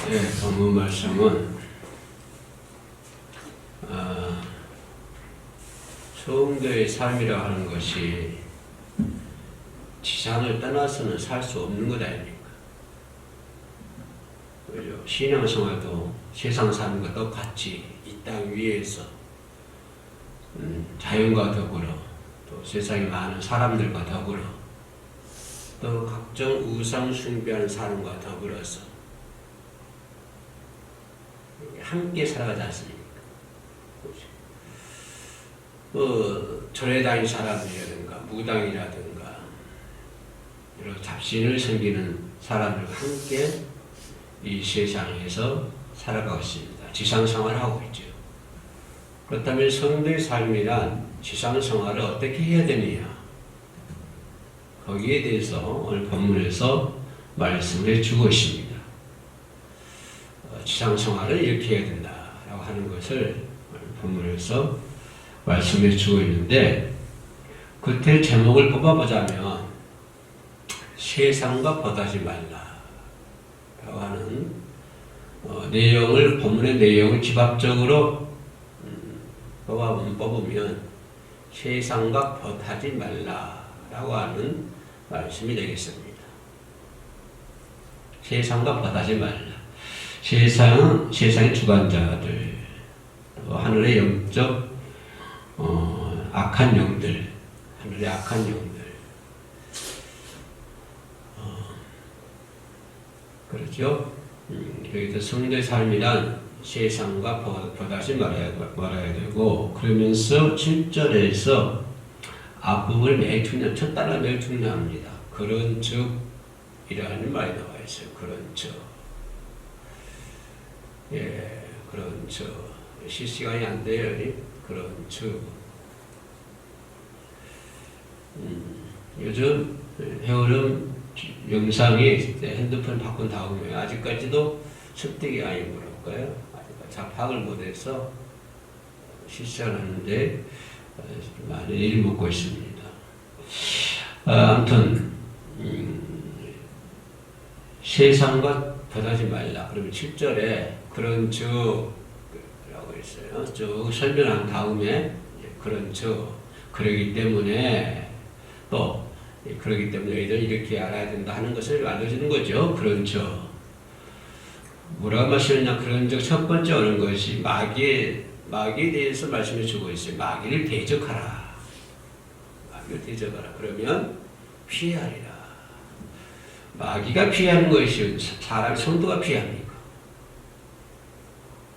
네, 본문 말씀은 성도의 삶이라고 하는 것이 지상을 떠나서는 살 수 없는 것 아닙니까? 그죠? 신앙생활도 세상 삶과 똑같이 이 땅 위에서 자연과 더불어 또 세상에 많은 사람들과 더불어 또 각종 우상 숭배하는 사람과 더불어서 함께 살아가지 않습니까? 절에 다니는 사람이라든가 무당이라든가 여러 잡신을 섬기는 사람들과 함께 이 세상에서 살아가고 있습니다. 지상생활을 하고 있죠. 그렇다면 성도의 삶이란 지상생활을 어떻게 해야 되느냐? 거기에 대해서 오늘 본문에서 말씀을 해주고 있습니다. 지상생활을 이렇게 해야 된다라고 하는 것을 본문에서 말씀해 주고 있는데, 그때 제목을 뽑아보자면 세상과 버다지 말라라고 하는 내용을, 본문의 내용을 집합적으로 뽑으면 세상과 버타지 말라라고 하는 말씀이 되겠습니다. 세상과 버타지 말라. 세상은 세상의 주관자들, 하늘의 영적 악한 영들, 하늘의 악한 영들, 그렇죠? 여기서 성도의 삶이란 세상과 버다지 말아야 되고, 그러면서 7절에서 앞부분을 매일 중요, 첫 단어 매일 중요합니다. 그런 즉 이라는 말이 나와 있어요. 그런 즉. 예, 그런 즉. 실시간이 안 돼요. 그런 즉. 요즘 해오름 영상이 핸드폰 바꾼 다음에 아직까지도 습득이 아닌 거랄까요? 잡학을 못해서 실시하는데 많은 일을 먹고 있습니다. 아무튼 세상과 버다지 말라. 그러면 7절에 그런 즉라고 있어요. 쭉 설명한 다음에 그런 즉, 그러기 때문에 또 그러기 때문에 너희들 이렇게 알아야 된다 하는 것을 알려주는 거죠. 그런 즉. 뭐라고 말씀하느냐? 그런 즉 첫 번째 오는 것이 마귀에 대해서 말씀해 주고 있어요. 마귀를 대적하라. 마귀를 대적하라. 그러면 피하리라. 마귀가 피하는 것이 사람 성도가 피합니까?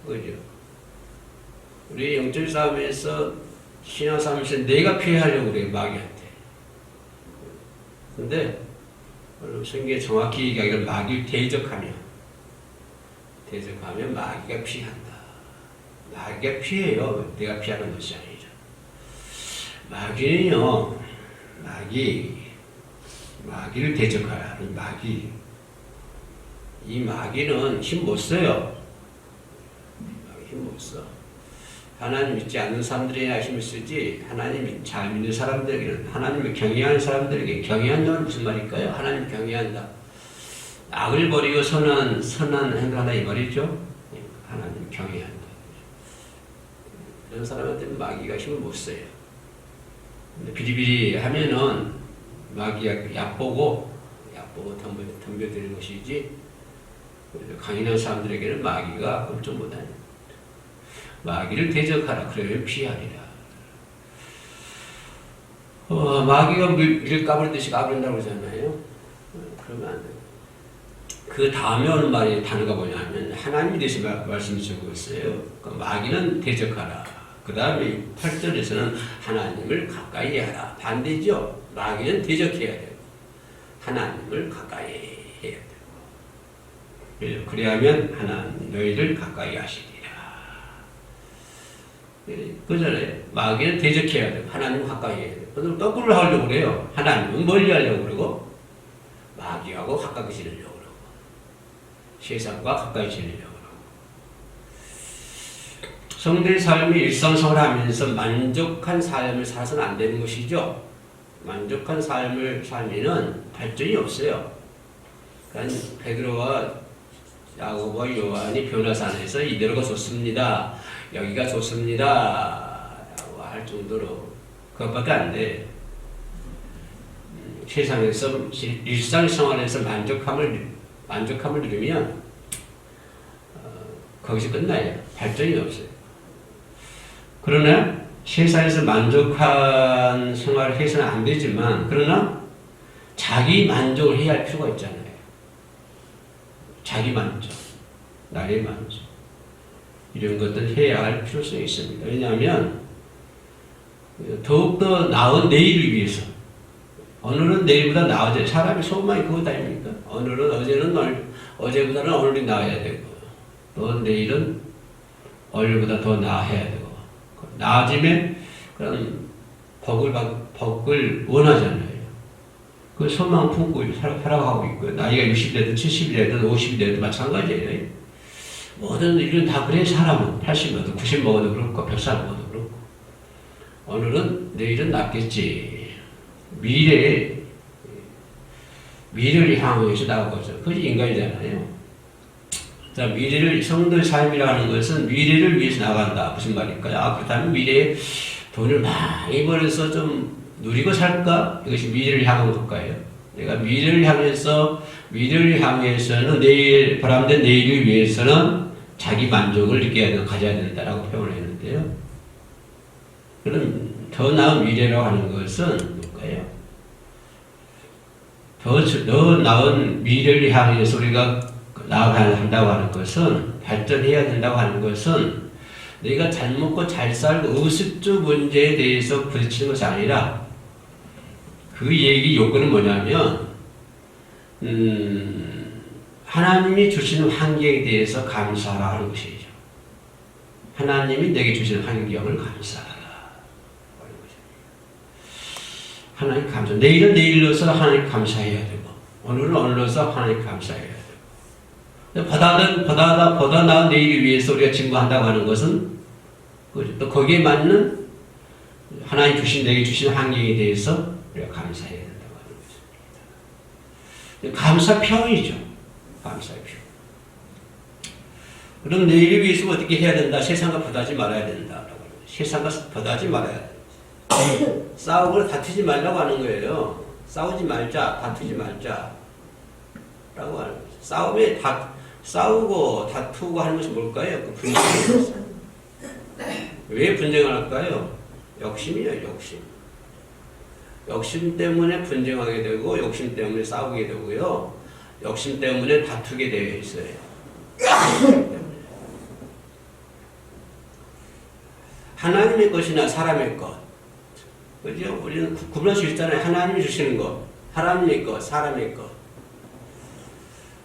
그죠? 우리 영적 싸움에서 신앙 싸움에서 내가 피하려고 그래요. 마귀한테. 근데 성경에 정확히 얘기하기를 마귀를 대적하면 마귀가 피한다. 마귀가 피해요. 내가 피하는 것이 아니죠. 마귀는요, 마귀를 대적하라. 이 마귀는 힘 못 써요. 힘 못 써. 하나님 믿지 않는 사람들에게 힘을 쓰지, 하나님 잘 믿는 사람들에게는, 하나님을 경외하는 사람들에게, 경외한다는 무슨 말일까요? 하나님 경외한다. 악을 버리고 선한 행동하다 이 말이죠. 하나님 경외한다. 그런 사람한테는 마귀가 힘을 못 써요. 근데 비리비리 하면은 마귀가 얕보고 덤벼드는 것이지, 강인한 사람들에게는 마귀가 꼼짝 못하는. 마귀를 대적하라. 그러면 피하리라. 마귀가 밀 까부리듯이 까부린다고 그러잖아요. 그러면 안 돼요. 그 다음에 오는 말이 단어가 뭐냐면 하나님에 대해서 말씀을 주고 있어요. 그러니까 마귀는 대적하라. 그 다음에 8절에서는 하나님을 가까이 하라. 반대죠. 마귀는 대적해야 되고 하나님을 가까이 해야 되고, 그래야면 하나님 너희를 가까이 하시리라. 그 전에 마귀는 대적해야 되고 하나님 가까이 해야 되고, 거꾸로 하려고 그래요. 하나님은 멀리 하려고 그러고 마귀하고 가까이 지내려고 그러고 세상과 가까이 지내려고 그러고. 성도의 삶이 일상생활하면서 만족한 삶을 살아서는 안 되는 것이죠. 만족한 삶을 살면은 발전이 없어요. 그러니까 베드로와 야고보와 요한이 변화산에서 이대로가 좋습니다. 여기가 좋습니다. 라고 할 정도로 그것밖에 안 돼. 세상에서 일상생활에서 만족함을 누리면 거기서 끝나요. 발전이 없어요. 그러나 세상에서 만족한 생활을 해서는 안 되지만 그러나 자기 만족을 해야 할 필요가 있잖아요. 자기 만족, 나의 만족 이런 것들 해야 할 필요성이 있습니다. 왜냐하면 더욱더 나은 내일을 위해서 오늘은 내일보다 나아져요. 사람이 소망이 그것 아닙니까? 어제보다는 오늘이 나아야 되고 또 내일은 오늘보다 더 나아야 되고 나아지면 그런 복을 원하잖아요. 그 소망 품고 살아가고 있고요. 나이가 60이 되든 70이 되든 50이 되든 마찬가지예요. 모든 일은 다 그래. 사람은 80 먹어도 90 먹어도 그렇고 100살 먹어도 그렇고 오늘은 내일은 낫겠지. 미래를 향해서 나아가죠. 그것이 인간이잖아요. 자, 성도의 삶이라는 것은 미래를 위해서 나간다. 무슨 말일까요? 그렇다면 미래에 돈을 많이 벌어서 좀 누리고 살까? 이것이 미래를 향한 것일까요? 내가 미래를 향해서는 보람된 내일을 위해서는 자기 만족을 가져야 된다라고 표현을 했는데요. 그럼 더 나은 미래라고 하는 것은 뭘까요? 더 나은 미래를 향해서 우리가 나아가야 한다고 하는 것은, 발전해야 된다고 하는 것은 내가 잘 먹고 잘 살고 의식주 문제에 대해서 부딪히는 것이 아니라 그 얘기 요건은 뭐냐면 하나님이 주시는 환경에 대해서 감사하는 것이죠. 하나님이 내게 주시는 환경을 감사하라. 하나님 감사. 내일은 내일로서 하나님 감사해야 되고 오늘은 오늘로서 하나님 감사해야 되고 보다 나은 내일을 위해서 우리가 증거한다고 하는 것은 또 거기에 맞는 하나님 내게 주신 환경에 대해서 우리가 감사해야 된다고 하는 것입니다. 감사표현이죠. 감사표. 그럼 내일을 위해서 어떻게 해야 된다? 세상과 보다지 말아야 된다. 세상과 보다지 말아야 된다. 싸우고 다투지 말라고 하는 거예요. 싸우지 말자, 다투지 말자. 라고 하는 거죠. 싸우고 다투고 하는 것이 뭘까요? 그 분쟁이 왜 분쟁을 할까요? 욕심이에요, 욕심. 욕심 때문에 분쟁하게 되고, 욕심 때문에 싸우게 되고요. 욕심 때문에 다투게 되어 있어요. 하나님의 것이나 사람의 것. 그죠? 우리는 구분할 수 있잖아요. 하나님이 주시는 것, 하나님의 것, 사람의 것.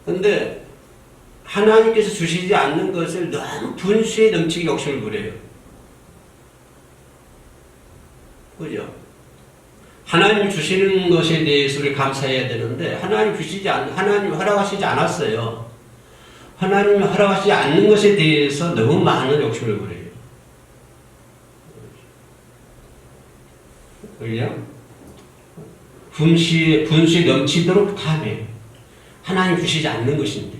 근데 하나님께서 주시지 않는 것을 너무 분수에 넘치게 욕심을 부려요. 그죠? 하나님 주시는 것에 대해서 우리 감사해야 되는데 하나님 허락하시지 않았어요. 하나님이 허락하시지 않는 것에 대해서 너무 많은 욕심을 부려요. 그죠? 분수에 넘치도록 탐해요. 하나님 주시지 않는 것인데.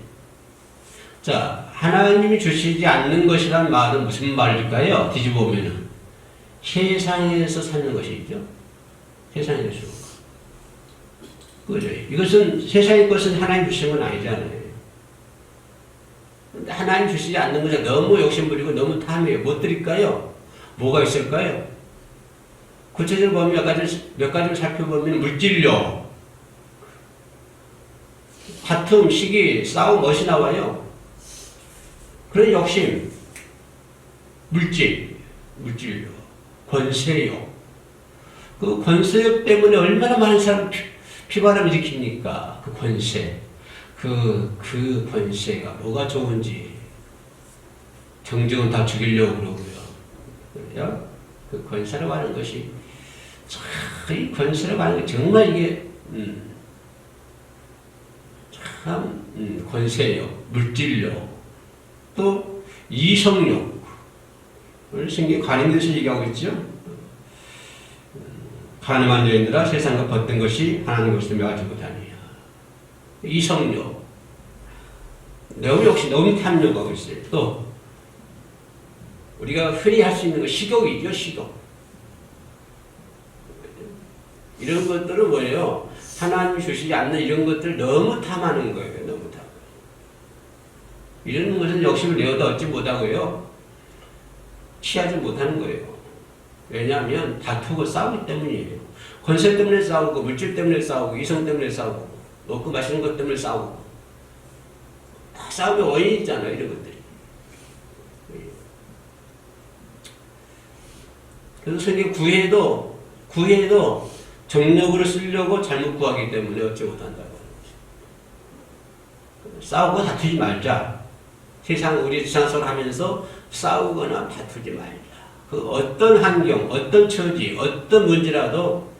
자, 하나님이 주시지 않는 것이란 말은 무슨 말일까요? 뒤집어 보면은 세상에서 사는 것이죠. 세상에서. 그죠? 이것은 세상의 것은 하나님 주신 건 아니잖아요. 근데 하나님 주시지 않는 것에 너무 욕심부리고 너무 탐해요. 못 드릴까요? 뭐가 있을까요? 구체적으로 보면 몇 가지를 살펴보면 물질력, 다툼, 시기, 싸움, 멋이 나와요. 그런 욕심, 물질력, 권세욕. 그 권세욕 때문에 얼마나 많은 사람 피바람 일으킵니까? 그 권세. 그 권세가 뭐가 좋은지. 정정은 다 죽이려고 그러고요. 그래요? 그 권세라고 하는 것이, 이 권세라고 하는 게 정말 이게, 권세욕, 물질욕, 또 이성욕. 성경에 관행돼서 얘기하고 있죠. 가늠한 여인들아 세상과 벗던 것이 하나님 것을 가지고 다니야. 이성욕. 너무 욕심, 너무 탐욕하고 있어요. 또 우리가 흔히 할 수 있는 거 식욕이죠, 식욕. 이런 것들은 뭐예요? 하나님 주시지 않는 이런 것들 너무 탐하는 거예요. 너무 탐. 이런 것은 욕심을 내어도 얻지 못하고요. 취하지 못하는 거예요. 왜냐하면 다투고 싸우기 때문이에요. 권세 때문에 싸우고, 물질 때문에 싸우고, 이성 때문에 싸우고, 먹고 마시는 것 때문에 싸우고. 다 싸움의 원인이 있잖아요, 이런 것들이. 그래서 성경 구해도 정력으로 쓰려고 잘못 구하기 때문에 얻지 못한다고 하는 거죠. 싸우고 다투지 말자. 우리 세상을 하면서 싸우거나 다투지 말자. 그 어떤 환경, 어떤 처지, 어떤 문제라도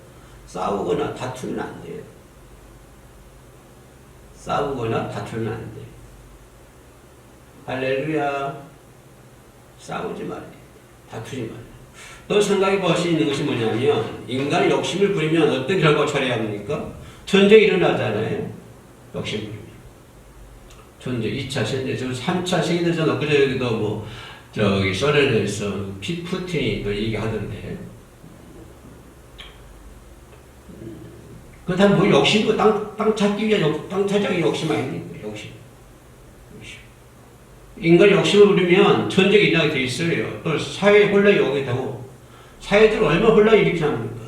싸우거나 다투면 안 돼요. 싸우거나 다투면 안 돼요. 할렐루야. 싸우지 말아요. 다투지 말아요. 또 생각해 볼 수 있는 것이 뭐냐면, 인간이 욕심을 부리면 어떤 결과가 처리합니까? 전쟁이 일어나잖아요. 욕심 부리면. 전쟁, 2차 세계대전, 3차 세계대전, 엊그제도 소련에서 푸틴이 또 얘기하던데. 그렇다면 뭐 욕심도 땅 찾기 위한 땅 찾기 욕심 아닙니까? 욕심. 인간이 욕심을 부리면 전쟁이 일어나게 돼 있어요. 또 사회에 혼란이 오게 되고, 사회들은 얼마나 혼란을 일으키지 않습니까?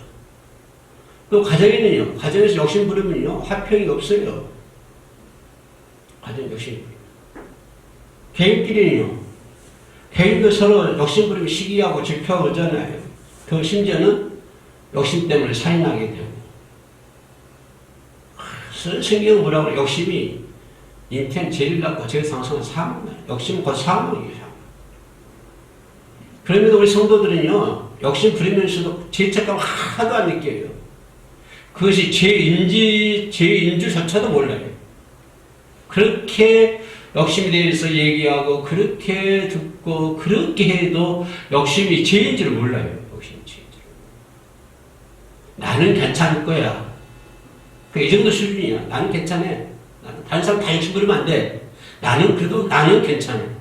또 가정에는요, 가정에서 욕심 부리면요, 화평이 없어요. 가정 욕심. 개인끼리는요, 개인도 서로 욕심 부리면 시기하고 질투하고 그러잖아요. 그 심지어는 욕심 때문에 살인하게 되고. 성경은 뭐라고 그래요? 욕심이 인天죄를 갖고 죄 상승은 사망이에요. 욕심은 곧 사망이에요. 그럼에도 우리 성도들은요, 욕심 부리면서도 죄책감 하나도 안 느껴요. 그것이 죄인 줄조차도 몰라요. 그렇게 욕심에 대해서 얘기하고, 그렇게 듣고, 그렇게 해도 욕심이 죄인 줄 몰라요. 욕심이 죄인 줄. 나는 괜찮을 거야. 이 정도 수준이야. 나는 괜찮아. 나는 다른 사람 다 욕심 부리면 안 돼. 그래도 나는 괜찮아.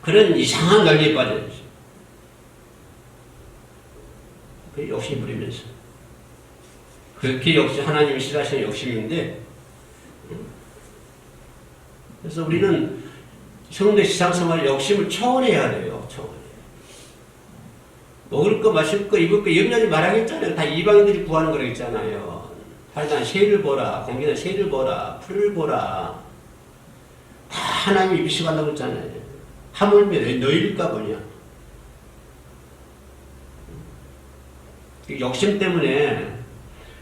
그런 이상한 관리에 빠져있어. 그 욕심 부리면서. 그렇게 하나님이 싫어하시는 욕심인데, 그래서 우리는 성도의 신앙생활 욕심을 초월해야 돼요. 초월해야. 먹을 거, 마실 거, 입을 거 염려하지 말아야겠잖아요. 다 이방인들이 구하는 거라 했잖아요. 하여간 새를 보라, 공기는 새를 보라, 풀을 보라. 다 하나님이 입히시간다고 했잖아요. 하물며 너희일까 보냐. 욕심 때문에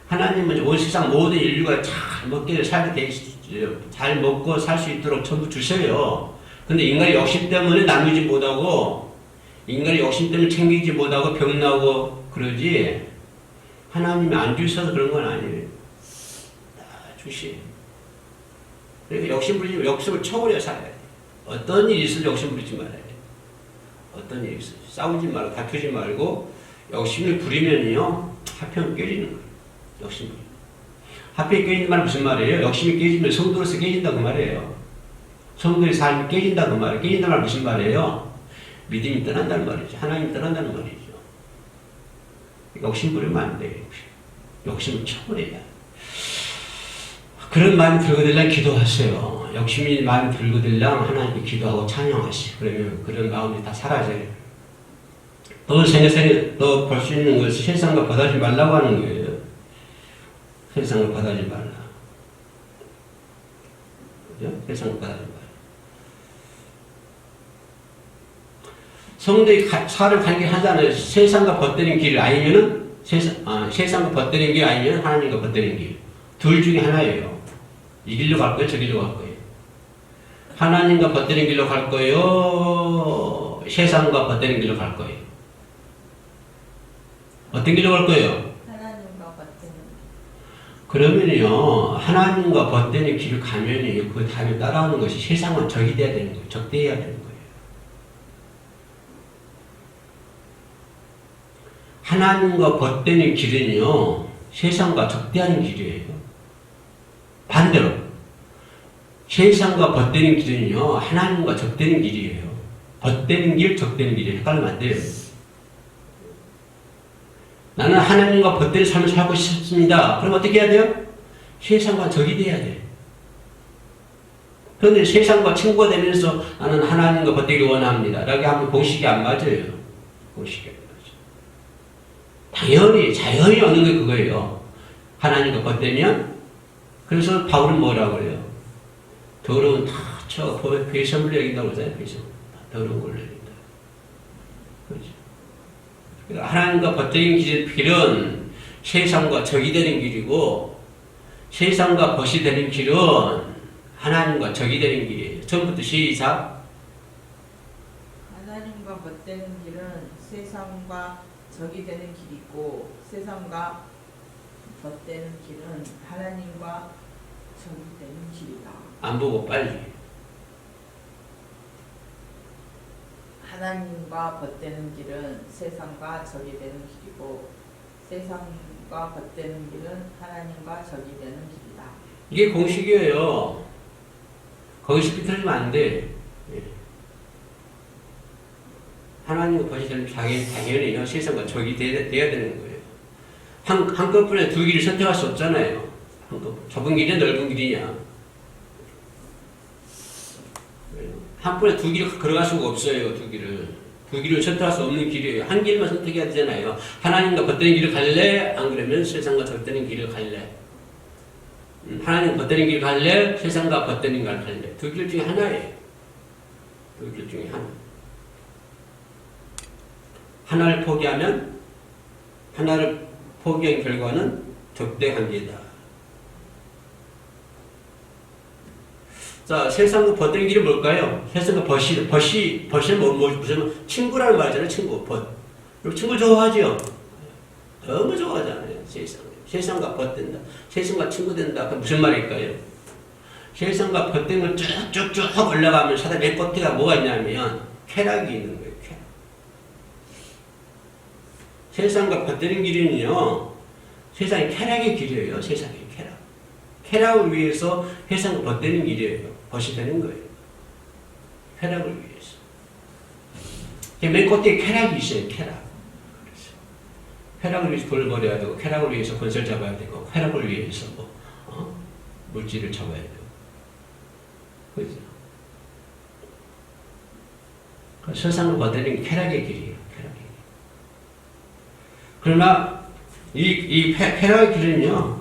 하나님은 온 세상 모든 인류가 잘 먹게 살게 돼 있어요. 잘 먹고 살 수 있도록 전부 주셔요. 근데 인간의 욕심 때문에 나누지 못하고, 인간의 욕심 때문에 챙기지 못하고 병 나고 그러지, 하나님이 안 주셔서 그런 건 아니에요. 다 주시. 그러니까 욕심을 초월해 살아야 돼. 어떤 일이 있어도 욕심 부리지 말아야 돼. 어떤 일이 있어도 싸우지 말고 다투지 말고 욕심을 부리면요, 화평이 깨지는 거예요. 욕심이. 화평이 깨지는 말은 무슨 말이에요? 욕심이 깨지면 성도로서 깨진다 그 말이에요. 성도의 삶이 깨진다 그 말이에요. 깨진다는 말 무슨 말이에요? 믿음이 떠난다는 말이죠. 하나님이 떠난다는 말이죠. 욕심 부리면 안 돼요. 욕심을 초월해야. 그런 마음이 들거들랑 기도하세요. 욕심이 마음이 들거들랑 하나님께 기도하고 찬양하시고, 그러면 그런 마음이 다 사라져요. 또 생에 또 볼 수 있는 것은 세상과 거다지 말라고 하는 거예요. 세상을 거다지 말라. 그죠? 세상을 거다지 말라. 성도의 사를 가게 하잖아요. 세상과 벗대는 길을 아니면은 세상과 벗대는 길 아니면 하나님과 벗대는 길. 둘 중에 하나예요. 이 길로 갈 거예요, 저 길로 갈 거예요. 하나님과 벗대는 길로 갈 거예요, 세상과 벗대는 길로 갈 거예요. 어떤 길로 갈 거예요? 하나님과 벗대는. 그러면요, 하나님과 벗대는 길을 가면요, 그 다음에 따라오는 것이 세상은 적이 돼야 되는 거예요. 적대해야 되는 거예요. 하나님과 벗대는 길은요, 세상과 적대하는 길이에요. 반대로 세상과 벗되는 길은요, 하나님과 적되는 길이에요. 벗되는 길, 적되는 길이 헷갈리면 안 돼요. 나는 하나님과 벗되는 삶을 살고 싶습니다. 그럼 어떻게 해야 돼요? 세상과 적이 돼야 돼. 그런데 세상과 친구가 되면서 나는 하나님과 벗되기를 원합니다. 라고 하면 공식이 안 맞아요. 공식이 안 맞아요. 당연히, 자연히 어느 게 그거예요. 하나님과 벗되면, 그래서 바울은 뭐라고 그래요? 더러운 다 쳐, 배선물로 여긴다고 그러잖아요. 배선물. 더러운 걸로 여긴다. 그렇죠. 하나님과 벗되는 길은 세상과 적이 되는 길이고, 세상과 벗이 되는 길은 하나님과 적이 되는 길이에요. 처음부터 시작. 하나님과 벗되는 길은 세상과 적이 되는 길이고, 세상과 벗되는 길은 하나님과 적이 되는 길이다. 안 보고 빨리. 하나님과 벗되는 길은 세상과 적이 되는 길이고, 세상과 벗되는 길은 하나님과 적이 되는 길이다. 이게 공식이에요. 거기서 삐뚤어지면 안 돼. 하나님과 벗이 되는 당연히 세상과 적이 돼야 되는 거예요. 한꺼번에 두 길을 선택할 수 없잖아요. 좁은 길이냐 넓은 길이냐. 한 번에 두 길을 걸어갈 수가 없어요. 두 길을 선택할 수 없는 길이에요. 한 길만 선택해야 되잖아요. 하나님과 벗되는 길을 갈래? 안 그러면 세상과 적되는 길을 갈래? 하나님 벗되는 길 갈래? 세상과 벗되는 길 갈래? 두 길 중에 하나예요. 두 길 중에 하나. 하나를 포기하면 하나를 포기한 결과는 적대한 길이다. 자, 세상과 벗되는 길이 뭘까요? 세상과 벗이 무슨 친구라는 말이잖아요. 친구, 벗. 그리고 친구 좋아하죠? 너무 좋아하잖아요. 세상과 벗된다. 세상과 친구 된다. 그 무슨 말일까요? 세상과 벗된 걸 쭉쭉쭉 올라가면 사다 맨 끝에가 뭐가 있냐면 쾌락이 있는 거예요. 쾌락. 세상과 벗되는 길은요, 세상의 쾌락의 길이에요. 세상의 쾌락. 쾌락을 위해서 세상과 벗되는 길이에요. 벗이 되는 거예요. 쾌락을 위해서. 맨 끝에 쾌락이 있어요. 쾌락. 쾌락을 위해서 돈을 벌어야 되고, 쾌락을 위해서 건설 잡아야 되고, 쾌락을 위해서 물질을 잡아야 되고. 그죠? 세상을 벗되는 게 쾌락의 길이에요. 쾌락의 길. 그러나 이 쾌락의 길은요,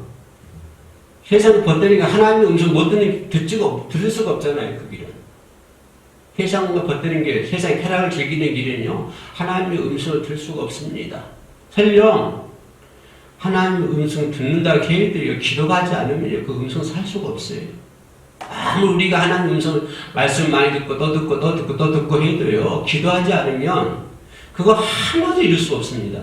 세상을 벗되니까 하나님의 음성 못 들을 수가 없잖아요. 그 길은. 세상과 벗되는 길, 세상의 쾌락을 즐기는 길은요, 하나님의 음성을 들을 수가 없습니다. 설령 하나님의 음성 듣는다고 해도요, 기도가 하지 않으면 그 음성 살 수가 없어요. 아무 우리가 하나님 음성 말씀 많이 듣고 또 듣고 또 듣고 또 듣고 해도요, 기도하지 않으면 그거 한 번도 이룰 수 없습니다.